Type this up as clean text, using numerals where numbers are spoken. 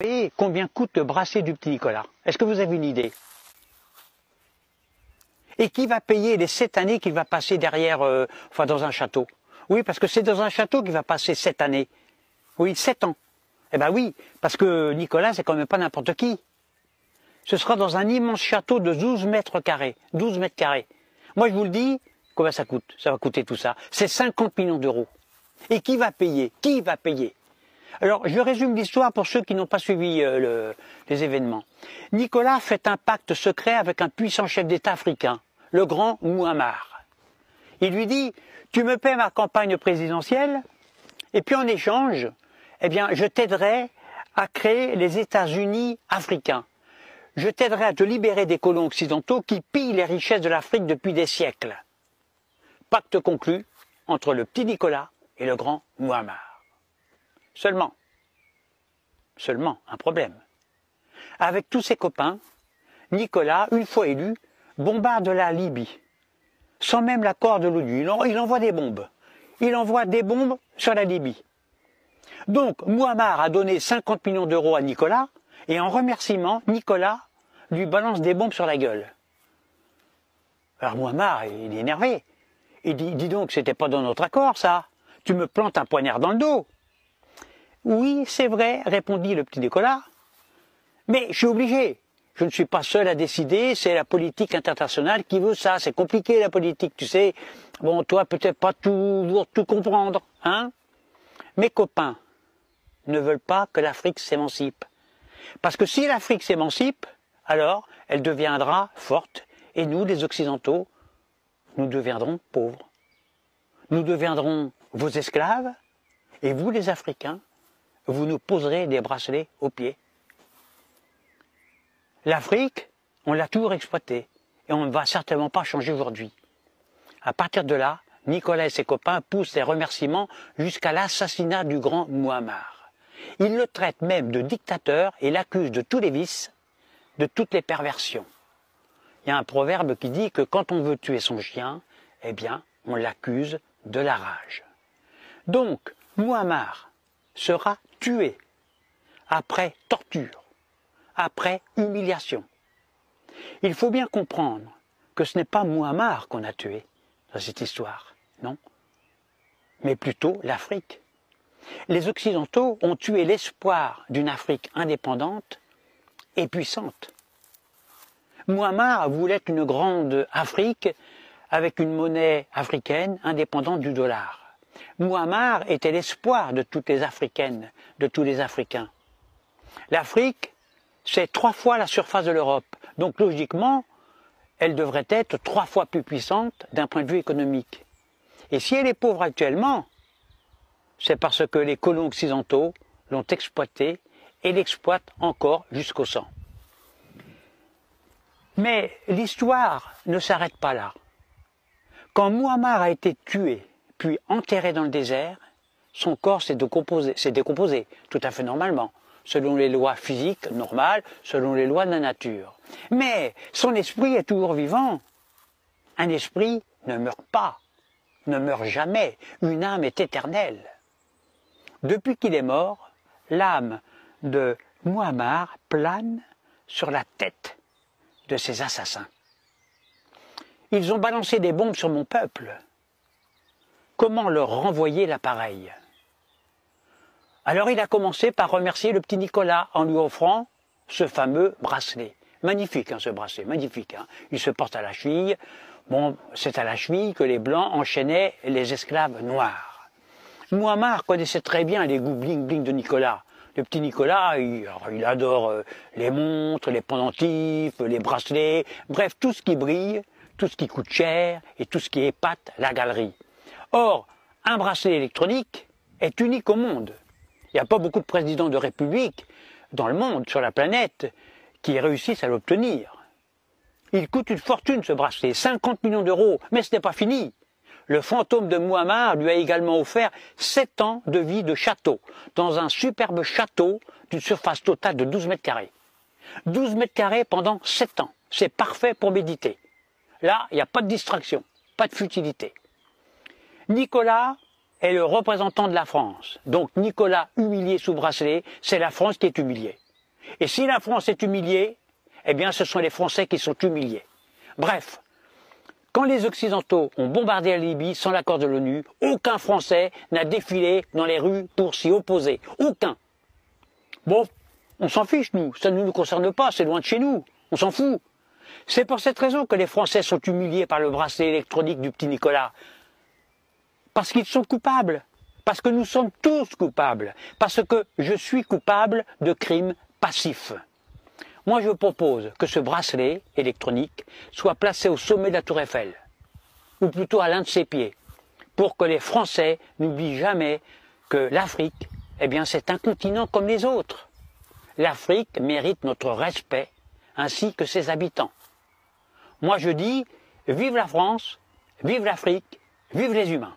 Vous savez combien coûte le bracelet du petit Nicolas? Est-ce que vous avez une idée? Et qui va payer les 7 années qu'il va passer derrière, enfin dans un château? Oui, parce que c'est dans un château qu'il va passer 7 années. Oui, 7 ans. Eh ben oui, parce que Nicolas, c'est quand même pas n'importe qui. Ce sera dans un immense château de 12 mètres carrés. 12 mètres carrés. Moi, je vous le dis, combien ça coûte? Ça va coûter tout ça. C'est 50 millions d'euros. Et qui va payer? Qui va payer? Alors, je résume l'histoire pour ceux qui n'ont pas suivi les événements. Nicolas fait un pacte secret avec un puissant chef d'État africain, le grand Mouammar. Il lui dit, tu me paies ma campagne présidentielle, et puis en échange, eh bien, je t'aiderai à créer les États-Unis africains. Je t'aiderai à te libérer des colons occidentaux qui pillent les richesses de l'Afrique depuis des siècles. Pacte conclu entre le petit Nicolas et le grand Mouammar. Seulement un problème. Avec tous ses copains, Nicolas, une fois élu, bombarde la Libye, sans même l'accord de l'ONU. Il envoie des bombes. Il envoie des bombes sur la Libye. Donc, Mouammar a donné 50 millions d'euros à Nicolas, et en remerciement, Nicolas lui balance des bombes sur la gueule. Alors Mouammar, il est énervé. Il dit, dis donc, c'était pas dans notre accord, ça. Tu me plantes un poignard dans le dos. Oui, c'est vrai, répondit le petit Nicolas. Mais je suis obligé. Je ne suis pas seul à décider, c'est la politique internationale qui veut ça. C'est compliqué la politique, tu sais. Bon, toi, peut-être pas toujours tout comprendre, hein. Mes copains ne veulent pas que l'Afrique s'émancipe. Parce que si l'Afrique s'émancipe, alors elle deviendra forte. Et nous, les Occidentaux, nous deviendrons pauvres. Nous deviendrons vos esclaves. Et vous, les Africains, vous nous poserez des bracelets aux pieds. L'Afrique, on l'a toujours exploitée. Et on ne va certainement pas changer aujourd'hui. À partir de là, Nicolas et ses copains poussent les remerciements jusqu'à l'assassinat du grand Mouammar. Ils le traitent même de dictateur et l'accusent de tous les vices, de toutes les perversions. Il y a un proverbe qui dit que quand on veut tuer son chien, eh bien, on l'accuse de la rage. Donc, Mouammar sera tué après torture, après humiliation. Il faut bien comprendre que ce n'est pas Mouammar qu'on a tué dans cette histoire, non, mais plutôt l'Afrique. Les Occidentaux ont tué l'espoir d'une Afrique indépendante et puissante. Mouammar voulait une grande Afrique avec une monnaie africaine indépendante du dollar. Mouammar était l'espoir de toutes les Africaines, de tous les Africains. L'Afrique, c'est 3 fois la surface de l'Europe. Donc logiquement, elle devrait être 3 fois plus puissante d'un point de vue économique. Et si elle est pauvre actuellement, c'est parce que les colons occidentaux l'ont exploitée et l'exploitent encore jusqu'au sang. Mais l'histoire ne s'arrête pas là. Quand Mouammar a été tué, puis enterré dans le désert, son corps s'est décomposé, tout à fait normalement, selon les lois physiques normales, selon les lois de la nature. Mais son esprit est toujours vivant. Un esprit ne meurt pas, ne meurt jamais. Une âme est éternelle. Depuis qu'il est mort, l'âme de Mouammar plane sur la tête de ses assassins. Ils ont balancé des bombes sur mon peuple. Comment leur renvoyer l'appareil? Alors il a commencé par remercier le petit Nicolas en lui offrant ce fameux bracelet. Magnifique, hein, ce bracelet, magnifique. Hein. Il se porte à la cheville. Bon, c'est à la cheville que les Blancs enchaînaient les esclaves noirs. Mouammar connaissait très bien les goûts bling-bling de Nicolas. Le petit Nicolas, il adore les montres, les pendentifs, les bracelets, bref, tout ce qui brille, tout ce qui coûte cher et tout ce qui épate la galerie. Or, un bracelet électronique est unique au monde. Il n'y a pas beaucoup de présidents de république dans le monde, sur la planète, qui réussissent à l'obtenir. Il coûte une fortune ce bracelet, 50 millions d'euros, mais ce n'est pas fini. Le fantôme de Mouammar lui a également offert 7 ans de vie de château, dans un superbe château d'une surface totale de 12 mètres carrés. 12 mètres carrés pendant 7 ans, c'est parfait pour méditer. Là, il n'y a pas de distraction, pas de futilité. Nicolas est le représentant de la France. Donc Nicolas humilié sous bracelet, c'est la France qui est humiliée. Et si la France est humiliée, eh bien ce sont les Français qui sont humiliés. Bref, quand les Occidentaux ont bombardé la Libye sans l'accord de l'ONU, aucun Français n'a défilé dans les rues pour s'y opposer. Aucun. Bon, on s'en fiche, nous. Ça ne nous concerne pas, c'est loin de chez nous. On s'en fout. C'est pour cette raison que les Français sont humiliés par le bracelet électronique du petit Nicolas. Parce qu'ils sont coupables. Parce que nous sommes tous coupables. Parce que je suis coupable de crimes passifs. Moi, je propose que ce bracelet électronique soit placé au sommet de la Tour Eiffel, ou plutôt à l'un de ses pieds, pour que les Français n'oublient jamais que l'Afrique, eh bien, c'est un continent comme les autres. L'Afrique mérite notre respect, ainsi que ses habitants. Moi, je dis, vive la France, vive l'Afrique, vive les humains.